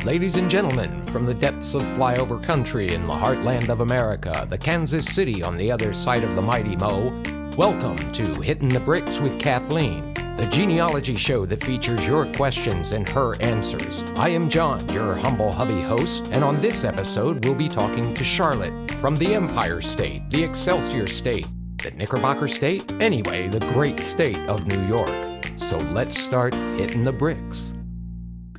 Ladies and gentlemen, from the depths of flyover country in the heartland of America, the Kansas City on the other side of the mighty Mo, welcome to Hittin the Bricks with Kathleen, the genealogy show that features your questions and her answers. I am John, your humble hubby host, and on this episode we'll be talking to Charlotte from the Empire State, the Excelsior State, the Knickerbocker State, anyway, the great state of New York. So let's start hitting the bricks.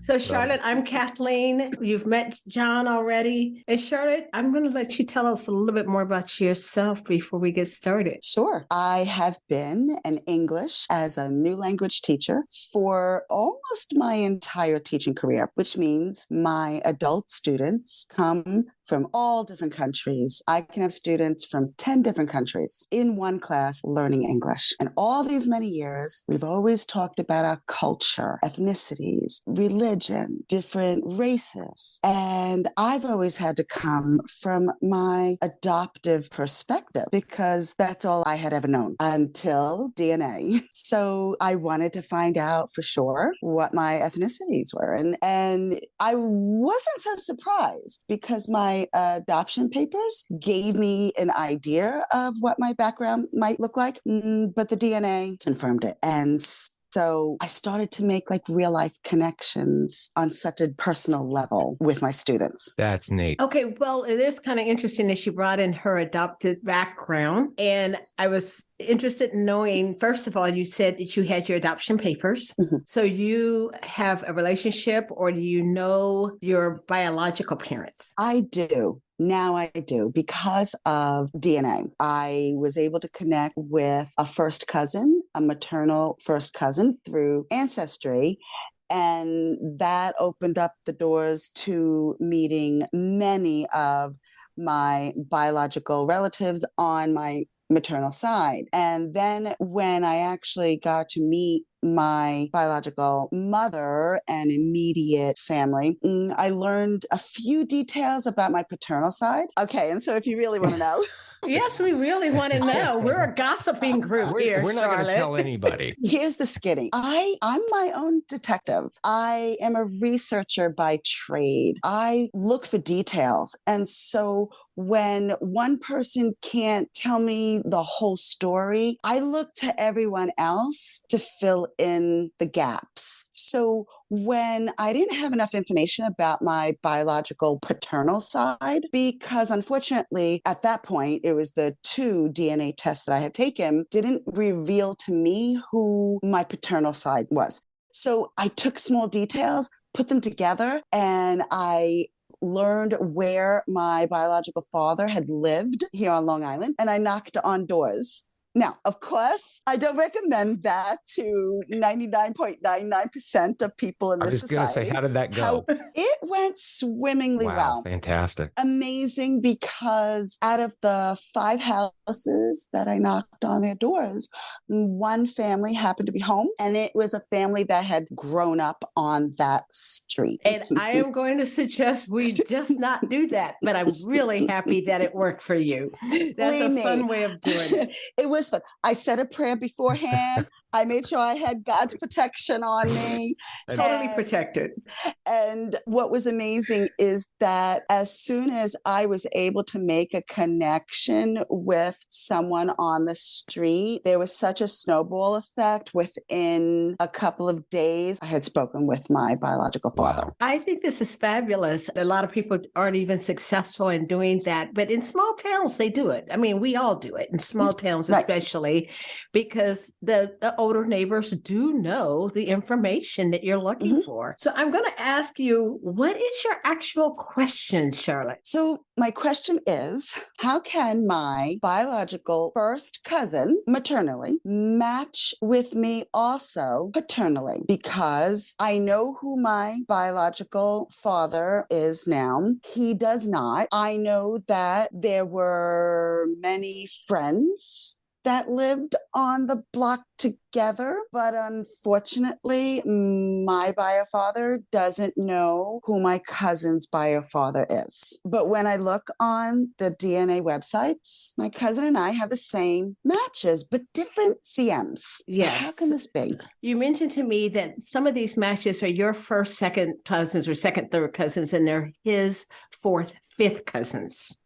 So Charlotte, I'm Kathleen. You've met John already. And Charlotte, I'm going to let you tell us a little bit more about yourself before we get started. Sure. I have been an English as a new language teacher for almost my entire teaching career, which means my adult students come from all different countries. I can have students from 10 different countries in one class learning English. And all these many years, we've always talked about our culture, ethnicities, religion, different races. And I've always had to come from my adoptive perspective because that's all I had ever known until DNA. So I wanted to find out for sure what my ethnicities were. And I wasn't so surprised because my adoption papers gave me an idea of what my background might look like, but the DNA confirmed it. And so I started to make like real life connections on such a personal level with my students. That's neat. Okay, well, it is kind of interesting that she brought in her adopted background. And I was interested in knowing, first of all, you said that you had your adoption papers. Mm-hmm. So you have a relationship, or do you know your biological parents? I do. Now I do. Because of DNA, I was able to connect with a first cousin, a maternal first cousin through Ancestry. And that opened up the doors to meeting many of my biological relatives on my maternal side. And then when I actually got to meet my biological mother and immediate family, I learned a few details about my paternal side. Okay, and so if you really want to know. Yes, we really want to know. We're a gossiping group here, We're not going to tell anybody. Here's the skinny. I'm my own detective. I am a researcher by trade. I look for details. And so when one person can't tell me the whole story, I look to everyone else to fill in the gaps. So when I didn't have enough information about my biological paternal side, because unfortunately at that point, it was the 2 DNA tests that I had taken, didn't reveal to me who my paternal side was. So I took small details, put them together, and I learned where my biological father had lived here on Long Island, and I knocked on doors. Now, of course, I don't recommend that to 99.99% of people in this society. I was going to say, how did that go? It went swimmingly well. Fantastic. Amazing, because out of the 5 houses that I knocked on their doors, one family happened to be home, and it was a family that had grown up on that street. And I am going to suggest we just not do that, but I'm really happy that it worked for you. That's a fun way of doing it. It was fun. I said a prayer beforehand. I made sure I had God's protection on me. Totally protected. And what was amazing is that as soon as I was able to make a connection with someone on the street, there was such a snowball effect. Within a couple of days, I had spoken with my biological father. Wow. I think this is fabulous. A lot of people aren't even successful in doing that, but in small towns, they do it. I mean, we all do it in small towns, especially because the older neighbors do know the information that you're looking for. So I'm going to ask you, what is your actual question, Charlotte? So my question is, how can my biological first cousin maternally match with me also paternally? Because I know who my biological father is now. He does not. I know that there were many friends that lived on the block together, but unfortunately, my biofather doesn't know who my cousin's biofather is. But when I look on the DNA websites, my cousin and I have the same matches, but different CMs. So Yes. how can this be? You mentioned to me that some of these matches are your first, second cousins or second, third cousins, and they're his fourth, fifth cousins.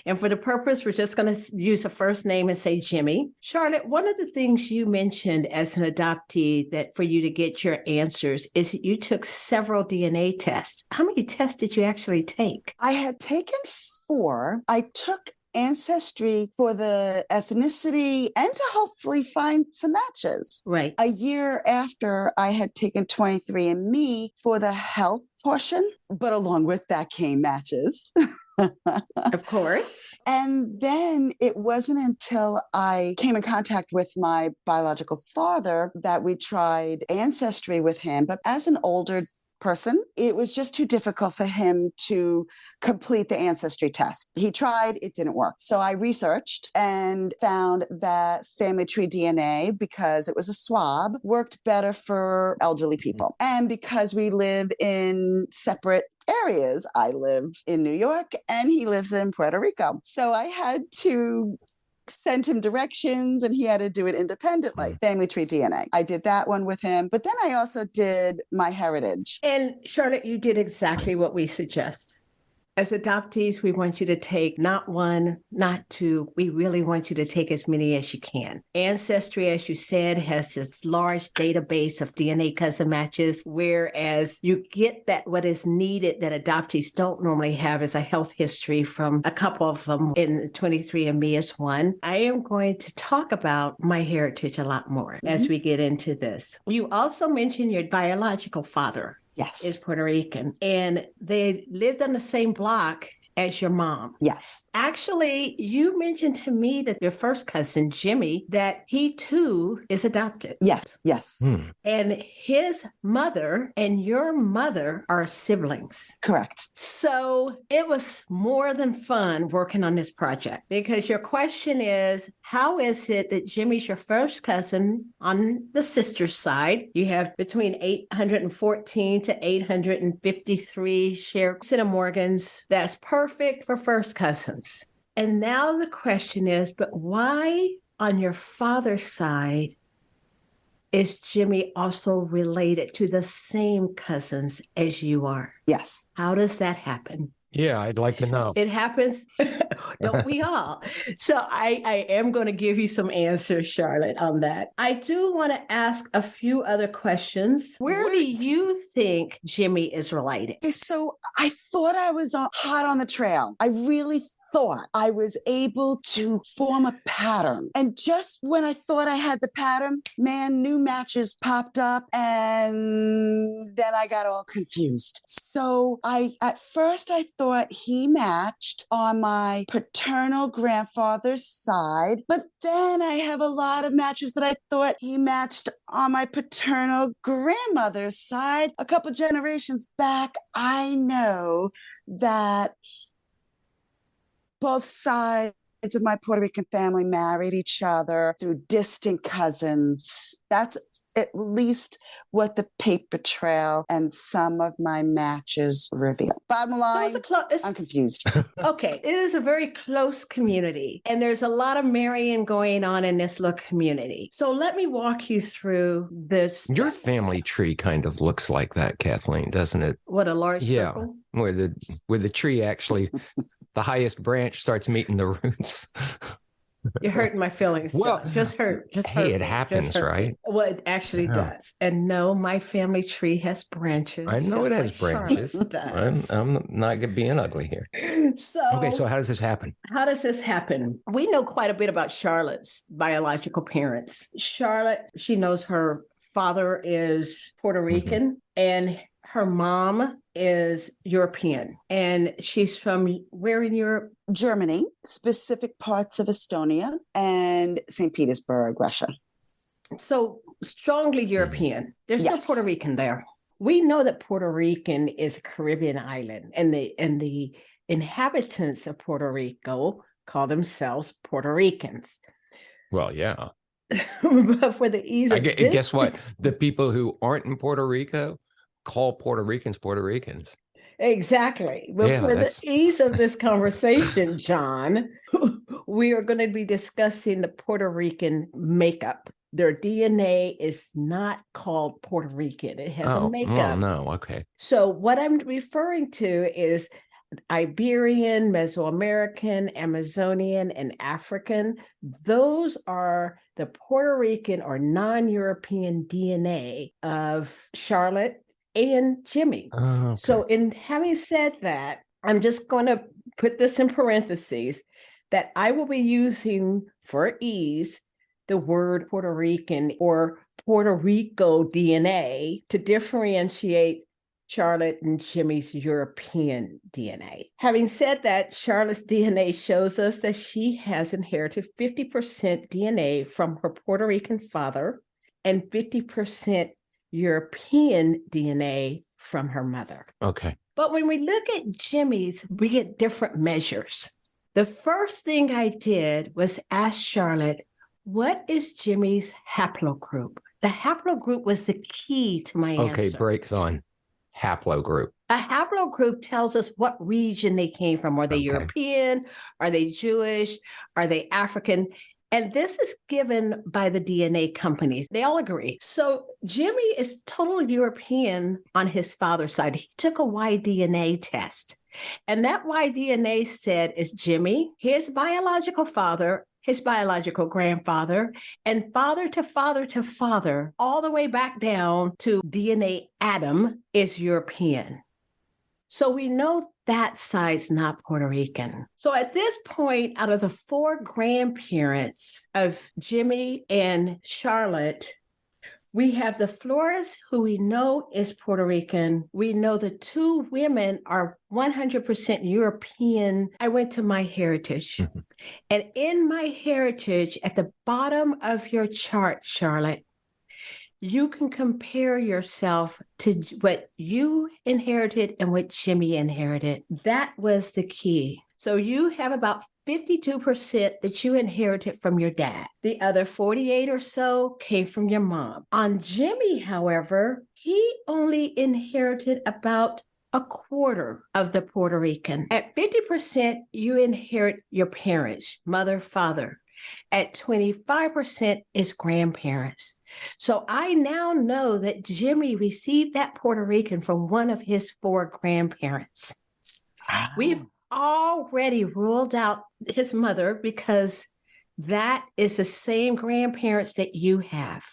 And for the purpose, we're just going to use a first name and say Jimmy. Charlotte, one of the things you mentioned as an adoptee that for you to get your answers is that you took several DNA tests. How many tests did you actually take? I had taken 4. I took Ancestry for the ethnicity and to hopefully find some matches. Right. A year after, I had taken 23andMe for the health portion, but along with that came matches. Of course. And then it wasn't until I came in contact with my biological father that we tried Ancestry with him. But as an older person, it was just too difficult for him to complete the Ancestry test. He tried, it didn't work. So I researched and found that family tree DNA, because it was a swab, worked better for elderly people. And because we live in separate areas, I live in New York and he lives in Puerto Rico. So I had to send him directions and he had to do it independently. Family tree DNA. I did that one with him, but then I also did my heritage. And Charlotte, you did exactly what we suggest. As adoptees, we want you to take not 1, not 2. We really want you to take as many as you can. Ancestry, as you said, has this large database of DNA cousin matches, whereas you get that what is needed that adoptees don't normally have is a health history from a couple of them in 23andMe is one. I am going to talk about my heritage a lot more as we get into this. You also mentioned your biological father. Yes. Is Puerto Rican. And they lived on the same block as your mom. Yes. Actually, you mentioned to me that your first cousin, Jimmy, that he too is adopted. Yes. Yes. And his mother and your mother are siblings. Correct. So it was more than fun working on this project, because your question is, how is it that Jimmy's your first cousin on the sister's side? You have between 814 to 853 shared centimorgans. That's perfect for first cousins. And now the question is, but why on your father's side is Jimmy also related to the same cousins as you are? Yes. How does that happen? Yeah, I'd like to know. It happens, don't we all? So I am going to give you some answers, Charlotte, on that. I do want to ask a few other questions. Where do you think Jimmy is related? Okay, so I thought I was hot on the trail. I really thought I was able to form a pattern. And just when I thought I had the pattern, man, new matches popped up and then I got all confused. So at first I thought he matched on my paternal grandfather's side, but then I have a lot of matches that I thought he matched on my paternal grandmother's side. A couple generations back, I know that both sides of my Puerto Rican family married each other through distant cousins. That's at least what the paper trail and some of my matches reveal. Bottom line, I'm confused. Okay, it is a very close community, and there's a lot of marrying going on in this little community. So let me walk you through this. Your family tree kind of looks like that, Kathleen, doesn't it? What, a large circle? Where the tree actually, the highest branch starts meeting the roots. You're hurting my feelings, John. Well, Just hurt. Hey, it happens, right? Well, it actually does. And no, my family tree has branches. I know it has branches. Does. I'm not being ugly here. So how does this happen? How does this happen? We know quite a bit about Charlotte's biological parents. Charlotte, she knows her father is Puerto Rican and her mom is European. And she's from where in Europe? Germany, specific parts of Estonia, and St. Petersburg, Russia. So strongly European. There's no Puerto Rican there. We know that Puerto Rican is a Caribbean island, and the inhabitants of Puerto Rico call themselves Puerto Ricans. Well, yeah. But for the ease of this, guess what? The people who aren't in Puerto Rico call Puerto Ricans Puerto Ricans. exactly. But Yeah, for the ease of this conversation, John, we are going to be discussing the Puerto Rican makeup. Their DNA is not called Puerto Rican. It has a makeup. Well, no, okay. So what I'm referring to is Iberian, Mesoamerican, Amazonian, and African. Those are the Puerto Rican or non-European DNA of Charlotte and Jimmy. Okay. So in having said that, I'm just going to put this in parentheses that I will be using for ease the word Puerto Rican or Puerto Rico DNA to differentiate Charlotte and Jimmy's European DNA. Having said that, Charlotte's DNA shows us that she has inherited 50% DNA from her Puerto Rican father and 50% European DNA from her mother. Okay. But when we look at Jimmy's, we get different measures. The first thing I did was ask Charlotte, what is Jimmy's haplogroup? The haplogroup was the key to my answer. Okay, brakes on. Haplogroup. A haplogroup tells us what region they came from. Are they European? Are they Jewish? Are they African? And this is given by the DNA companies. They all agree. So Jimmy is total European on his father's side. He took a Y-DNA test. And that Y-DNA said is Jimmy, his biological father, his biological grandfather, and father to father to father, all the way back down to DNA Adam is European. So we know that side's not Puerto Rican. So at this point, out of the 4 grandparents of Jimmy and Charlotte, we have the Flores, who we know is Puerto Rican. We know the 2 women are 100% European. I went to MyHeritage. And in MyHeritage, at the bottom of your chart, Charlotte, you can compare yourself to what you inherited and what Jimmy inherited. That was the key. So you have about 52% that you inherited from your dad. The other 48 or so came from your mom. On Jimmy, however, he only inherited about a quarter of the Puerto Rican. At 50%, you inherit your parents, mother, father. At 25% is grandparents. So I now know that Jimmy received that Puerto Rican from one of his 4 grandparents. Wow. We've already ruled out his mother because that is the same grandparents that you have,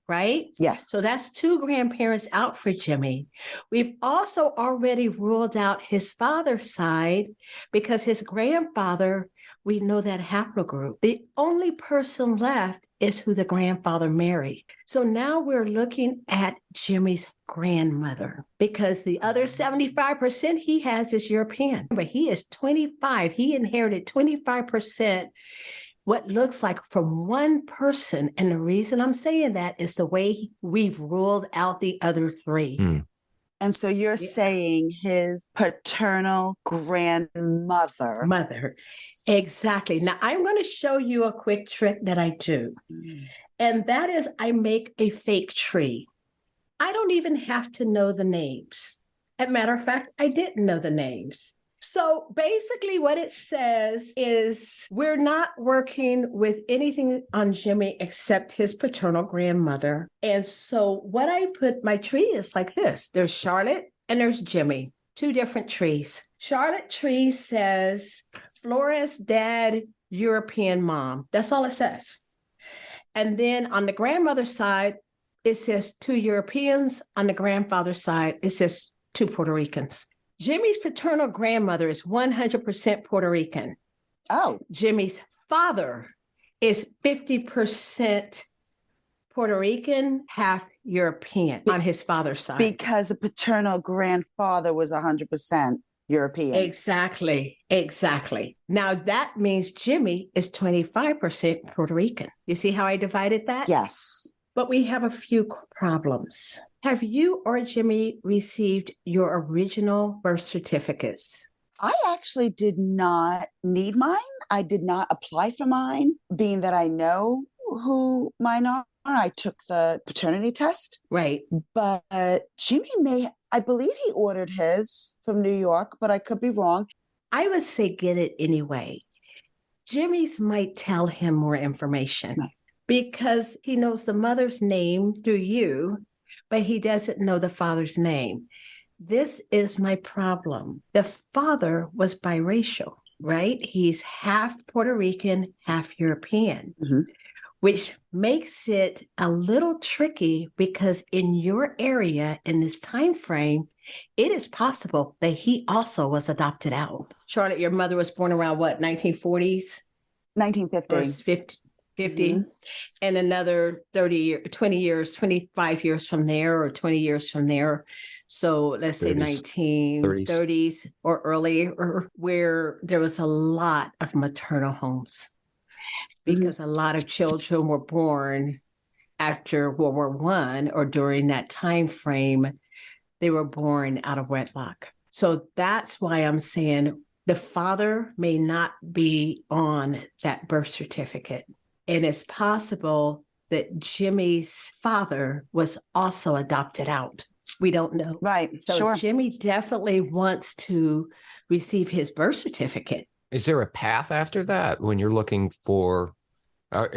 right? Yes. So that's 2 grandparents out for Jimmy. We've also already ruled out his father's side because his grandfather, we know that haplogroup. The only person left is who the grandfather married. So now we're looking at Jimmy's grandmother because the other 75% he has is European, but he is 25. He inherited 25%, what looks like from one person. And the reason I'm saying that is the way we've ruled out the other 3. And so you're saying his paternal grandmother. Mother. Exactly. Now I'm going to show you a quick trick that I do. And that is I make a fake tree. I don't even have to know the names. As a matter of fact, I didn't know the names. So basically what it says is we're not working with anything on Jimmy except his paternal grandmother. And so what I put, my tree is like this. There's Charlotte and there's Jimmy, 2 different trees. Charlotte tree says Flores dad, European mom. That's all it says. And then on the grandmother's side, it says 2 Europeans. On the grandfather's side, it says 2 Puerto Ricans. Jimmy's paternal grandmother is 100% Puerto Rican. Oh. Jimmy's father is 50% Puerto Rican, half European on his father's side. Because the paternal grandfather was 100% European. Exactly. Now that means Jimmy is 25% Puerto Rican. You see how I divided that? Yes. But we have a few problems. Have you or Jimmy received your original birth certificates? I actually did not need mine. I did not apply for mine, being that I know who mine are. I took the paternity test. Right. But Jimmy I believe he ordered his from New York, but I could be wrong. I would say get it anyway. Jimmy's might tell him more information because he knows the mother's name through you, but he doesn't know the father's name. This is my problem. The father was biracial, right? He's half Puerto Rican, half European, which makes it a little tricky because in your area, in this time frame, it is possible that he also was adopted out. Charlotte, your mother was born around what, 1940s? 1950. 50, and another 20 years, 25 years from there, or 20 years from there. So let's say 1930s or earlier, where there was a lot of maternal homes because a lot of children were born after World War I or during that time frame. They were born out of wedlock. So that's why I'm saying the father may not be on that birth certificate. And it's possible that Jimmy's father was also adopted out. We don't know. Right. So sure. Jimmy definitely wants to receive his birth certificate. Is there a path after that when you're looking for, or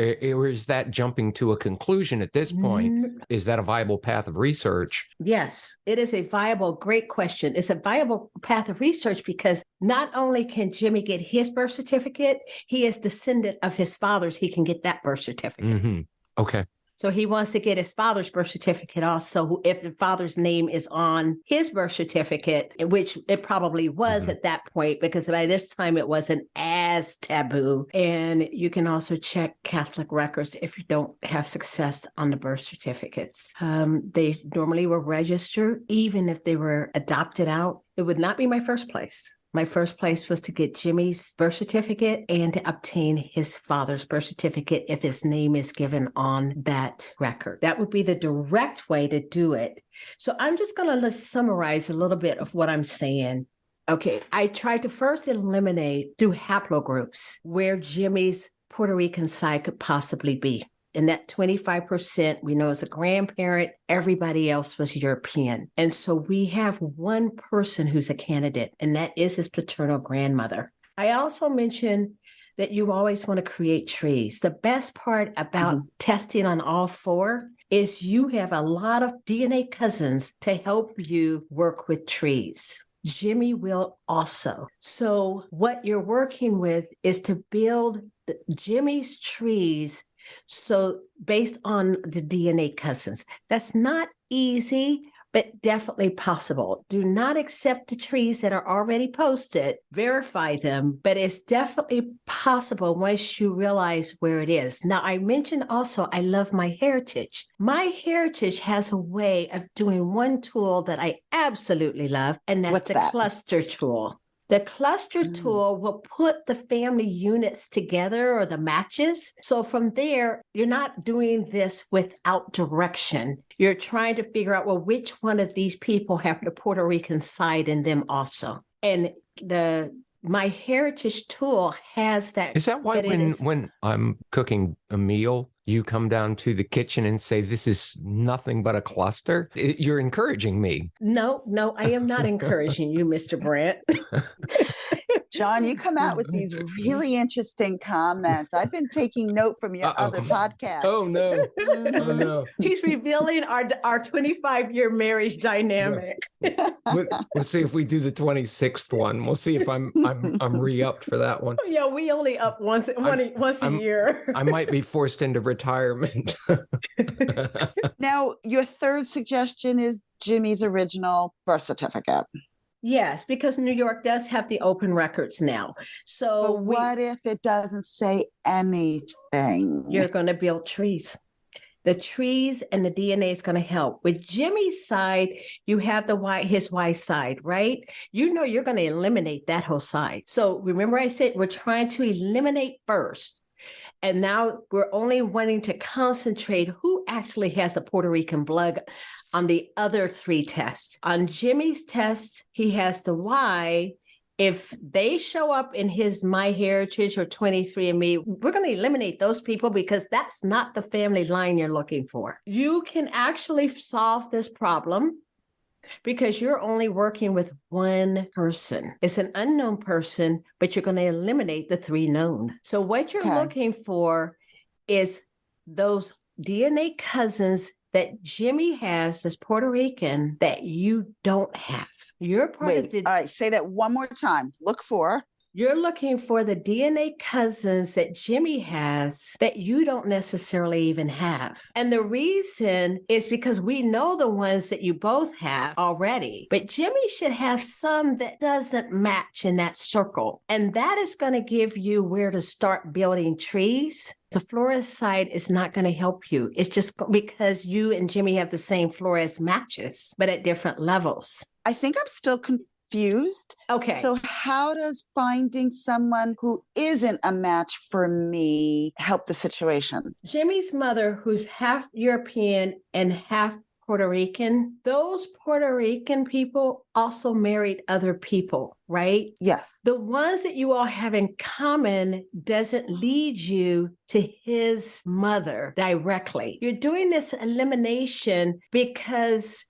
is that jumping to a conclusion at this point? Is that a viable path of research? Yes, it is a viable, great question. It's a viable path of research because not only can Jimmy get his birth certificate, he is descendant of his father's. He can get that birth certificate. Okay. So he wants to get his father's birth certificate also. If the father's name is on his birth certificate, which it probably was at that point, because by this time it wasn't as taboo. And you can also check Catholic records if you don't have success on the birth certificates. They normally were registered, even if they were adopted out. It would not be my first place. My first place was to get Jimmy's birth certificate and to obtain his father's birth certificate if his name is given on that record. That would be the direct way to do it. So I'm just going to summarize a little bit of what I'm saying. Okay, I tried to first eliminate through haplogroups where Jimmy's Puerto Rican side could possibly be. And that 25% we know is a grandparent, everybody else was European. And so we have one person who's a candidate, and that is his paternal grandmother. I also mentioned that you always want to create trees. The best part about testing on all four is you have a lot of DNA cousins to help you work with trees. Jimmy will also. So what you're working with is to build Jimmy's trees. So based on the DNA cousins, that's not easy, but definitely possible. Do not accept the trees that are already posted, verify them, but it's definitely possible once you realize where it is. Now, I mentioned also, I love my heritage. My heritage has a way of doing one tool that I absolutely love, and that's the cluster tool. The cluster tool will put the family units together or the matches. So from there, you're not doing this without direction. You're trying to figure out, well, which one of these people have the Puerto Rican side in them also. And my heritage tool has that. Is that why when I'm cooking a meal, you come down to the kitchen and say, this is nothing but a cluster? You're encouraging me. No, I am not encouraging you, Mr. Brandt. John, you come out with these really interesting comments. I've been taking note from your other podcasts. Oh, no. Oh, no. He's revealing our 25-year marriage dynamic. Yeah. We'll see if we do the 26th one. We'll see if I'm re-upped for that one. Yeah, we only up once a year. I might be forced into retirement. Now, your third suggestion is Jimmy's original birth certificate. Yes, because New York does have the open records now. So what if it doesn't say anything? You're going to build trees. The trees and the DNA is going to help. With Jimmy's side, you have his Y side, right? You know you're going to eliminate that whole side. So remember I said we're trying to eliminate first. And now we're only wanting to concentrate who actually has the Puerto Rican blood on the other three tests. On Jimmy's test, he has the Y, If they show up in his MyHeritage or 23andMe, we're going to eliminate those people because that's not the family line you're looking for. You can actually solve this problem because you're only working with one person. It's an unknown person, but you're going to eliminate the 3 known. So what you're looking for is those DNA cousins that Jimmy has that's Puerto Rican that you don't have. You're part of the... All right, say that one more time. Look for... You're looking for the DNA cousins that Jimmy has that you don't necessarily even have. And the reason is because we know the ones that you both have already, but Jimmy should have some that doesn't match in that circle. And that is going to give you where to start building trees. The Flores side is not going to help you. It's just because you and Jimmy have the same Flores matches, but at different levels. I think I'm still confused. Okay. So how does finding someone who isn't a match for me help the situation? Jimmy's mother, who's half European and half Puerto Rican, those Puerto Rican people also married other people, right? Yes. The ones that you all have in common doesn't lead you to his mother directly. You're doing this elimination because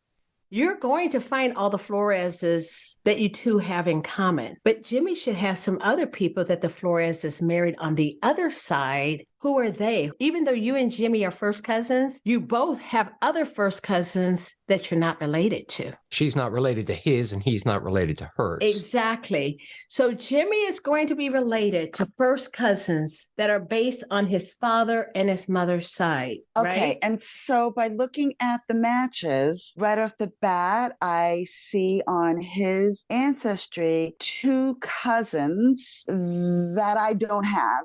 you're going to find all the Floreses that you two have in common. But Jimmy should have some other people that the Floreses married on the other side. Who are they? Even though you and Jimmy are first cousins, you both have other first cousins that you're not related to. She's not related to his and he's not related to hers. Exactly. So Jimmy is going to be related to first cousins that are based on his father and his mother's side. Okay. Right? And so by looking at the matches, right off the bat, I see on his ancestry 2 cousins that I don't have.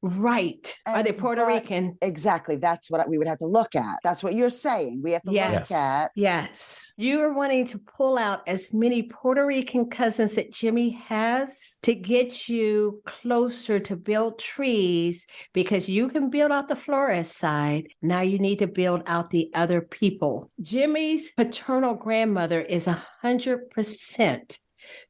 Right. Are they Puerto Rican? Exactly. That's what we would have to look at. That's what you're saying. We have to look at. Yes. You are wanting to pull out as many Puerto Rican cousins that Jimmy has to get you closer to build trees because you can build out the Flores side. Now you need to build out the other people. Jimmy's paternal grandmother is 100%.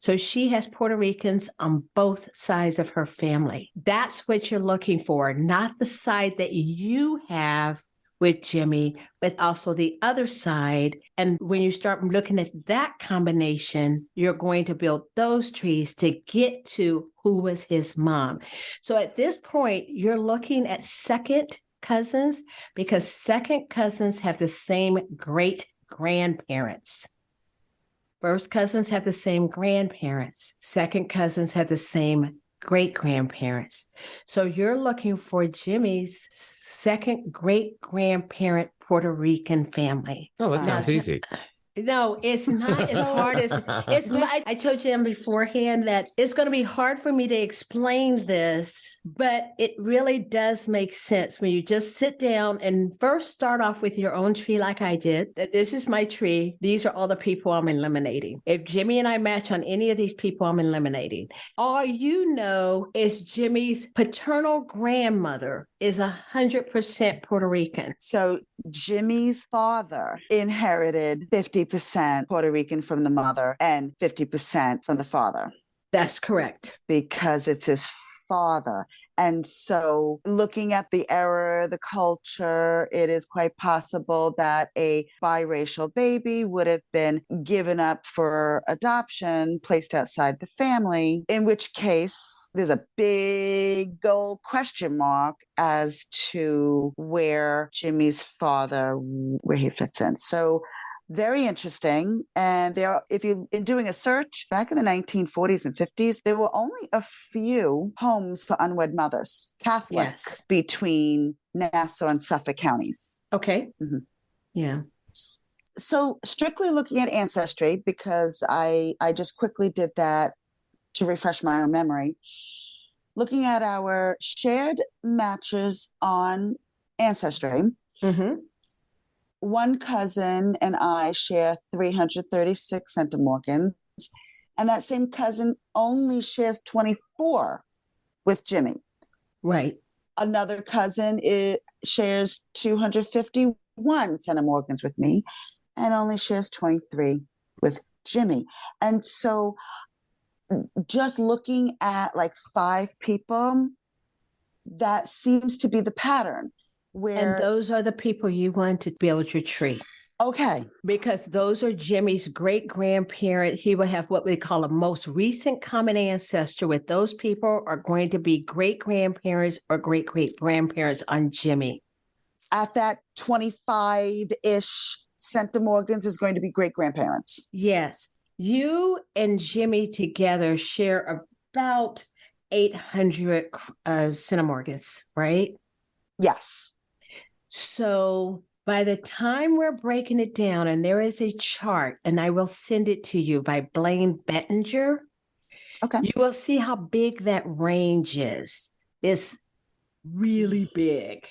So she has Puerto Ricans on both sides of her family. That's what you're looking for, not the side that you have with Jimmy, but also the other side. And when you start looking at that combination, you're going to build those trees to get to who was his mom. So at this point, you're looking at second cousins because second cousins have the same great grandparents. First cousins have the same grandparents. Second cousins have the same great-grandparents. So you're looking for Jimmy's second great-grandparent Puerto Rican family. Oh, that sounds easy. No, it's not as hard as it's. I told you beforehand that it's going to be hard for me to explain this, but it really does make sense when you just sit down and first start off with your own tree like I did. That this is my tree. These are all the people I'm eliminating. If Jimmy and I match on any of these people, I'm eliminating. All you know is Jimmy's paternal grandmother is 100% Puerto Rican. So Jimmy's father inherited 50% Puerto Rican from the mother and 50% from the father. That's correct. Because it's his father. And so looking at the era, the culture, it is quite possible that a biracial baby would have been given up for adoption, placed outside the family, in which case there's a big gold question mark as to where Jimmy's father, where he fits in. So very interesting. And if you're doing a search back in the 1940s and 50s, there were only a few homes for unwed mothers, Catholic, between Nassau and Suffolk counties. Okay. Mm-hmm. Yeah. So strictly looking at ancestry, because I just quickly did that to refresh my own memory, looking at our shared matches on ancestry, one cousin and I share 336 centimorgans, and that same cousin only shares 24 with Jimmy. Right. Another cousin shares 251 centimorgans with me and only shares 23 with Jimmy. And so just looking at like 5 people, that seems to be the pattern. And those are the people you want to build your tree. Okay. Because those are Jimmy's great-grandparent. He will have what we call a most recent common ancestor with those people are going to be great-grandparents or great-great-grandparents on Jimmy. At that 25-ish, Centimorgans is going to be great-grandparents. Yes. You and Jimmy together share about 800 Centimorgans, right? Yes. So by the time we're breaking it down, and there is a chart, and I will send it to you by Blaine Bettinger. Okay. You will see how big that range is. It's really big.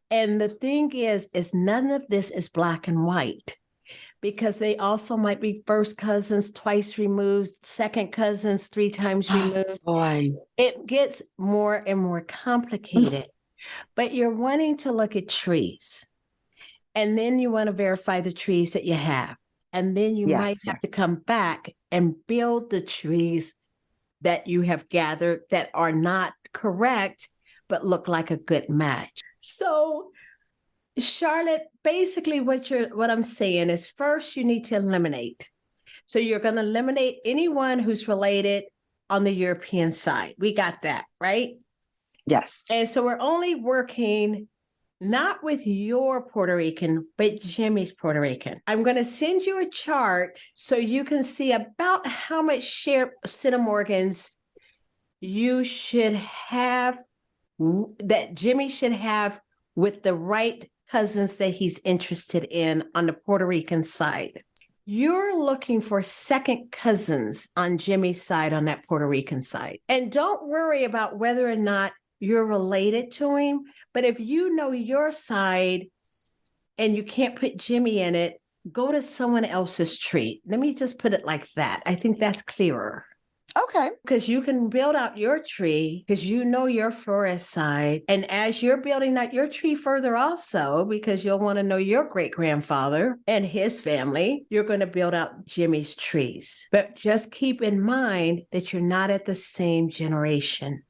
And the thing is none of this is black and white, because they also might be first cousins twice removed, second cousins 3 times removed. Boy. It gets more and more complicated. But you're wanting to look at trees, and then you want to verify the trees that you have. And then you might have to come back and build the trees that you have gathered that are not correct, but look like a good match. So, Charlotte, basically what I'm saying is first you need to eliminate. So you're going to eliminate anyone who's related on the European side. We got that, right? Yes. And so we're only working not with your Puerto Rican, but Jimmy's Puerto Rican. I'm going to send you a chart so you can see about how much shared Centimorgans you should have, that Jimmy should have with the right cousins that he's interested in on the Puerto Rican side. You're looking for second cousins on Jimmy's side, on that Puerto Rican side. And don't worry about whether or not you're related to him. But if you know your side and you can't put Jimmy in it, go to someone else's tree. Let me just put it like that. I think that's clearer. Okay. Because you can build out your tree because you know your Flores side. And as you're building out your tree further also, because you'll want to know your great-grandfather and his family, you're going to build out Jimmy's trees. But just keep in mind that you're not at the same generation.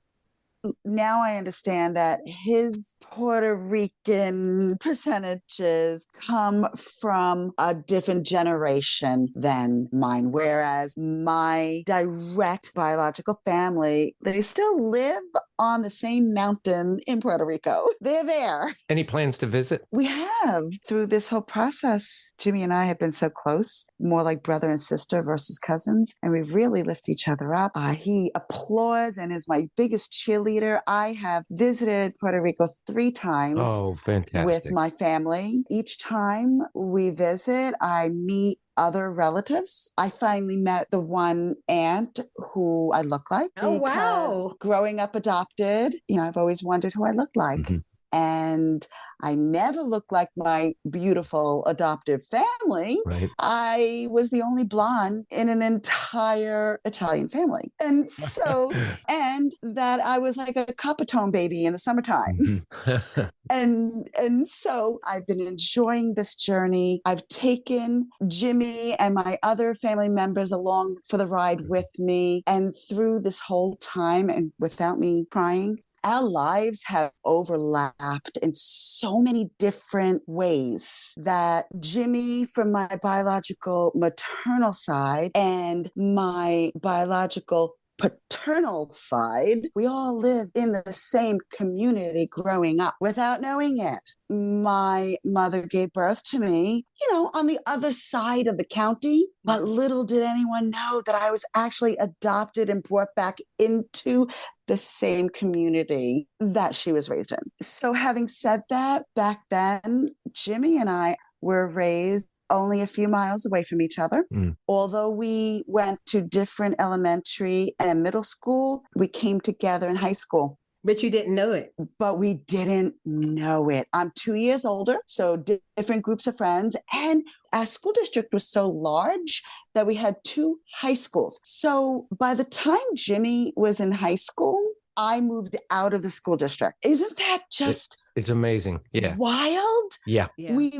Now I understand that his Puerto Rican percentages come from a different generation than mine, whereas my direct biological family, they still live on the same mountain in Puerto Rico. They're there. Any plans to visit? We have. Through this whole process, Jimmy and I have been so close, more like brother and sister versus cousins, and we really lift each other up. He applauds and is my biggest cheerleader. I have visited Puerto Rico 3 times. Oh, fantastic. With my family. Each time we visit, I meet other relatives. I finally met the one aunt who I look like. Oh, wow. Growing up adopted, I've always wondered who I looked like. Mm-hmm. And I never looked like my beautiful adoptive family. Right. I was the only blonde in an entire Italian family. And so, and that I was like a Capitone baby in the summertime. Mm-hmm. And so I've been enjoying this journey. I've taken Jimmy and my other family members along for the ride with me. And through this whole time, and without me crying, our lives have overlapped in so many different ways that Jimmy from my biological maternal side and my biological paternal side, we all lived in the same community growing up without knowing it. My mother gave birth to me, on the other side of the county, but little did anyone know that I was actually adopted and brought back into the same community that she was raised in. So having said that, back then, Jimmy and I were raised only a few miles away from each other. Although we went to different elementary and middle school, we came together in high school. But you didn't know it. But we didn't know it. I'm 2 years older, so different groups of friends. And our school district was so large that we had 2 high schools. So by the time Jimmy was in high school, I moved out of the school district. Isn't that just... It's amazing. Yeah. Wild? Yeah. We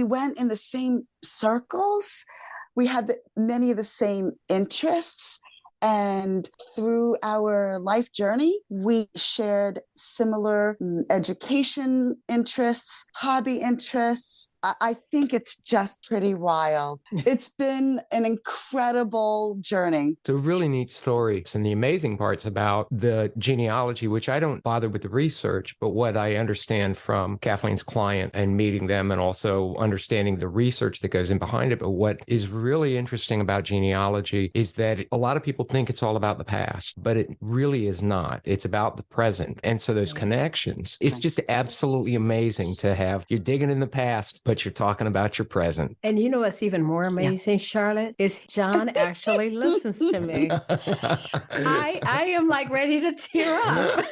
went in the same circles. We had many of the same interests. And through our life journey, we shared similar education interests, hobby interests. I think it's just pretty wild. It's been an incredible journey. It's a really neat story. And the amazing parts about the genealogy, which I don't bother with the research, but what I understand from Kathleen's client and meeting them and also understanding the research that goes in behind it. But what is really interesting about genealogy is that a lot of people think it's all about the past, but it really is not. It's about the present. And so those connections, it's just absolutely amazing to have, you're digging in the past, but you're talking about your present. And you know what's even more amazing, Charlotte, is John actually listens to me. I am like ready to tear up.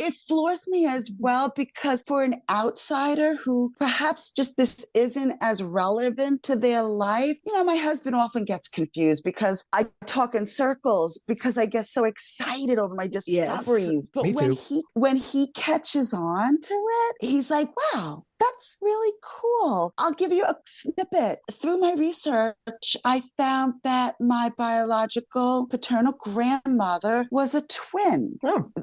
It floors me as well, because for an outsider who perhaps just this isn't as relevant to their life, my husband often gets confused because I talk in circles because I get so excited over my discoveries. Yes, But when he catches on to it, he's like, wow, that's really cool. I'll give you a snippet. Through my research, I found that my biological paternal grandmother was a twin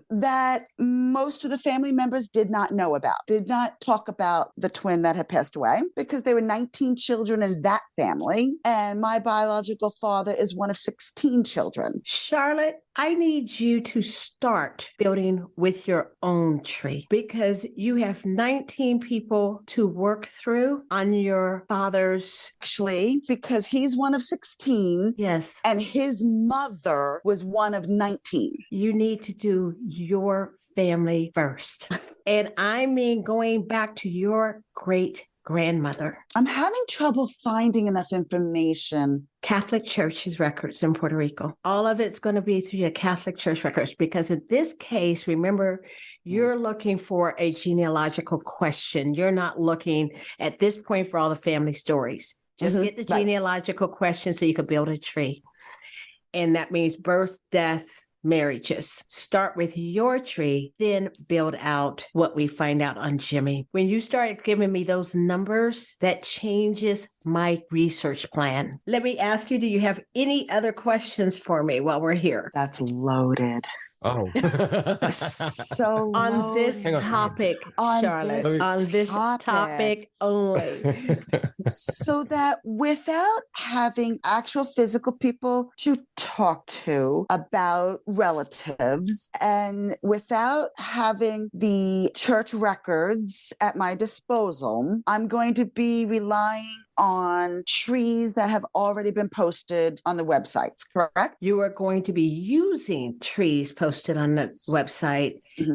that most of the family members did not know about, did not talk about the twin that had passed away, because there were 19 children in that family. And my biological father is one of 16 children. Charlotte, I need you to start building with your own tree, because you have 19 people to work through on your father's. Actually, because he's one of 16. Yes. And his mother was one of 19. You need to do your family first. And I mean, going back to your great grandmother. I'm having trouble finding enough information. Catholic Church's records in Puerto Rico. All of it's going to be through your Catholic Church records, because in this case, remember, you're looking for a genealogical question. You're not looking at this point for all the family stories. Just get the genealogical question so you can build a tree. And that means birth, death, marriages. Start with your tree, then build out what we find out on Jimmy. When you start giving me those numbers, that changes my research plan. Let me ask you, do you have any other questions for me while we're here? That's loaded. Oh. So on this topic, Charlotte, on this topic only. So that without having actual physical people to talk to about relatives, and without having the church records at my disposal, I'm going to be relying on trees that have already been posted on the websites, correct? You are going to be using trees posted on the website,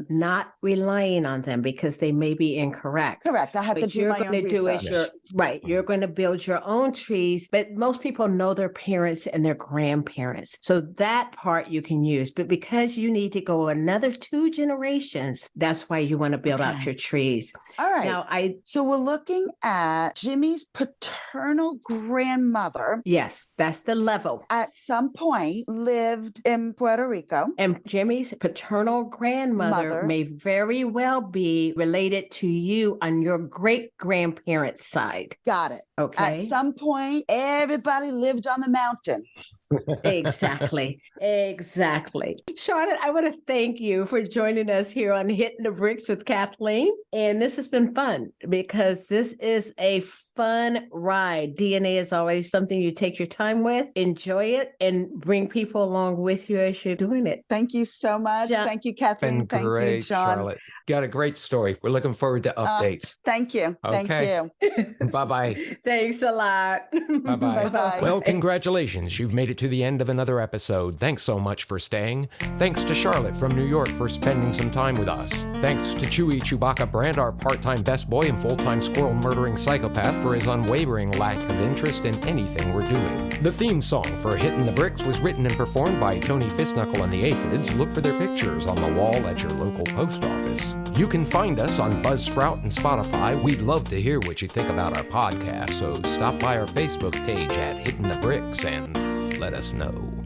not relying on them, because they may be incorrect. Correct. I have to do my own research. You're going to build your own trees, but most people know their parents and their grandparents. So that part you can use. But because you need to go another 2 generations, that's why you want to build out your trees. All right. Now, so we're looking at Jimmy's paternal grandmother. Yes, that's the level. At some point lived in Puerto Rico. And Jimmy's paternal grandmother may very well be related to you on your great-grandparents' side. Got it. Okay. At some point, everybody lived on the mountain. Exactly. Charlotte, I want to thank you for joining us here on Hittin the Bricks with Kathleen. And this has been fun, because this is a fun ride. DNA is always something you take your time with, enjoy it, and bring people along with you as you're doing it. Thank you so much. Thank you, Kathleen. Thank you, John. Charlotte. Got a great story. We're looking forward to updates. Thank you. Okay. Thank you. Bye-bye. Thanks a lot. Bye-bye. Bye-bye. Well, congratulations. You've made it to the end of another episode. Thanks so much for staying. Thanks to Charlotte from New York for spending some time with us. Thanks to Chewy Chewbacca Brand, our part-time best boy and full-time squirrel murdering psychopath, for his unwavering lack of interest in anything we're doing. The theme song for Hittin the Bricks was written and performed by Tony Fistknuckle and the Aphids. Look for their pictures on the wall at your local post office. You can find us on Buzzsprout and Spotify. We'd love to hear what you think about our podcast, so stop by our Facebook page at Hittin the Bricks and let us know.